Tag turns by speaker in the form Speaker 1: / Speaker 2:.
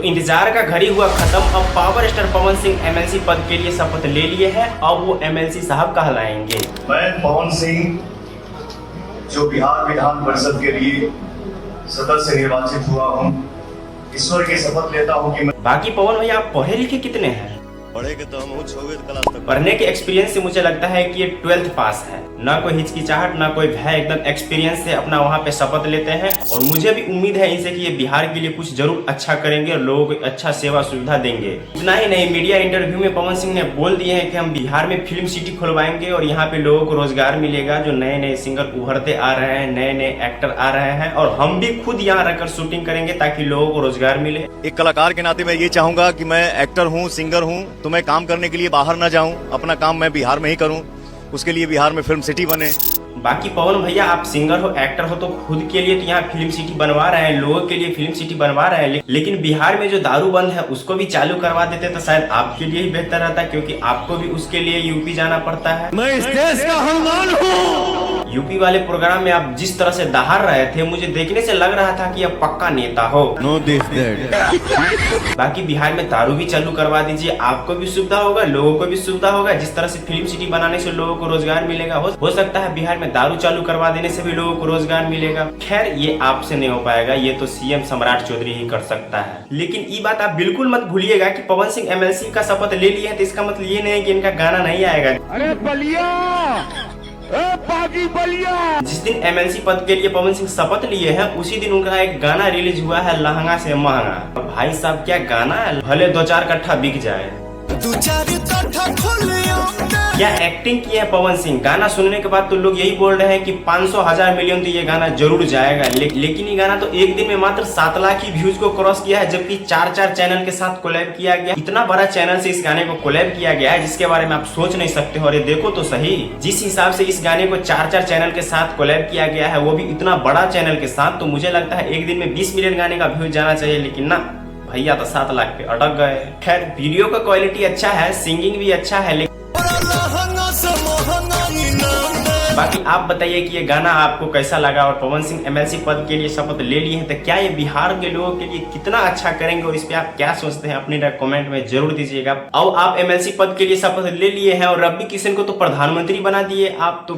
Speaker 1: तो इंतजार का घड़ी हुआ खत्म। अब power star Pawan Singh MLC पद के लिए शपथ ले लिए हैं। अब वो एमएलसी साहब कहलाएंगे।
Speaker 2: मैं पवन सिंह जो बिहार विधान परिषद के लिए सदस्य निर्वाचित हुआ हूँ, ईश्वर की शपथ लेता हूँ कि मैं।
Speaker 1: बाकी पवन भैया आप पढ़े लिखे कितने हैं?
Speaker 2: पढ़ेगे तो हम क्लास तक।
Speaker 1: पढ़ने के एक्सपीरियंस से मुझे लगता है कि ये 12th पास है। ना कोई हिचकिचाहट ना कोई भय, एकदम एक्सपीरियंस से अपना वहाँ पे शपथ लेते हैं। और मुझे भी उम्मीद है इनसे कि ये बिहार के लिए कुछ जरूर अच्छा करेंगे और लोगों को अच्छा सेवा सुविधा देंगे। इतना ही नहीं, मीडिया इंटरव्यू में पवन सिंह ने बोल दिए हैं कि हम बिहार में फिल्म सिटी खुलवाएंगे और यहाँ पे लोगों को रोजगार मिलेगा। जो नए नए सिंगर उभरते आ रहे हैं, नए नए एक्टर आ रहे हैं, और हम भी खुद यहाँ रहकर शूटिंग करेंगे ताकि लोगों को रोजगार मिले।
Speaker 2: एक कलाकार के नाते मैं ये चाहूंगा कि मैं एक्टर हूँ, सिंगर हूँ, तो मैं काम करने के लिए बाहर ना जाऊं, अपना काम मैं बिहार में ही करूं। उसके लिए बिहार में फिल्म सिटी बने।
Speaker 1: बाकी पवन भैया आप सिंगर हो, एक्टर हो, तो खुद के लिए तो यहाँ फिल्म सिटी बनवा रहे हैं, लोगों के लिए फिल्म सिटी बनवा रहे हैं, लेकिन बिहार में जो दारू बंद है उसको भी चालू करवा देते तो शायद आपके लिए ही बेहतर रहता, क्योंकि आपको भी उसके लिए यूपी जाना पड़ता है।
Speaker 2: मैं इस देश का हनुमान हूँ।
Speaker 1: यूपी वाले प्रोग्राम में आप जिस तरह से दहाड़ रहे थे, मुझे देखने से लग रहा था कि आप पक्का नेता हो।
Speaker 2: No this that.
Speaker 1: बाकी बिहार में दारू भी चालू करवा दीजिए, आपको भी सुविधा होगा, लोगों को भी सुविधा होगा। जिस तरह से फिल्म सिटी बनाने से लोगों को रोजगार मिलेगा, हो सकता है बिहार में दारू चालू करवा देने से भी लोगों को रोजगार मिलेगा। खैर ये आपसे नहीं हो पाएगा, ये तो सीएम सम्राट चौधरी ही कर सकता है। लेकिन ये बात आप बिल्कुल मत भूलिएगा कि पवन सिंह एमएलसी का शपथ ले लिया है तो इसका मतलब ये नहीं है कि इनका गाना नहीं आएगा।
Speaker 3: अरे बलिया, बलिया।
Speaker 1: जिस दिन एमएलसी पद के लिए पवन सिंह शपथ लिए हैं उसी दिन उनका एक गाना रिलीज हुआ है, लहंगा से महंगा। भाई साहब क्या गाना है, भले 2-4 कट्ठा बिक जाए।
Speaker 2: 2-4 कट्ठा
Speaker 1: क्या एक्टिंग की है पवन सिंह। गाना सुनने के बाद तो लोग यही बोल रहे हैं कि 500,000 मिलियन तो ये गाना जरूर जाएगा। लेकिन ये गाना तो एक दिन में मात्र 7 लाख की व्यूज को क्रॉस किया है, जबकि 4 चैनल के साथ कोलैब किया गया। इतना बड़ा चैनल से इस गाने को कोलैब किया गया है जिसके बारे में आप सोच नहीं सकते हो। अरे देखो तो सही, जिस हिसाब से इस गाने को 4 चैनल के साथ कोलैब किया गया है, वो भी इतना बड़ा चैनल के साथ, तो मुझे लगता है एक दिन में 20 मिलियन गाने का व्यूज जाना चाहिए। लेकिन ना भैया तो 7 लाख पे अटक गए। खैर वीडियो का क्वालिटी अच्छा है, सिंगिंग भी अच्छा है, लेकिन बाकी आप बताइए कि ये गाना आपको कैसा लगा। और पवन सिंह एमएलसी पद के लिए शपथ ले लिए हैं तो क्या ये बिहार के लोगों के लिए कितना अच्छा करेंगे, और इस पे आप क्या सोचते हैं अपनी कमेंट में जरूर दीजिएगा। अब आप एमएलसी पद के लिए शपथ ले लिए हैं और रवि किशन को तो प्रधानमंत्री बना दिए आप, तो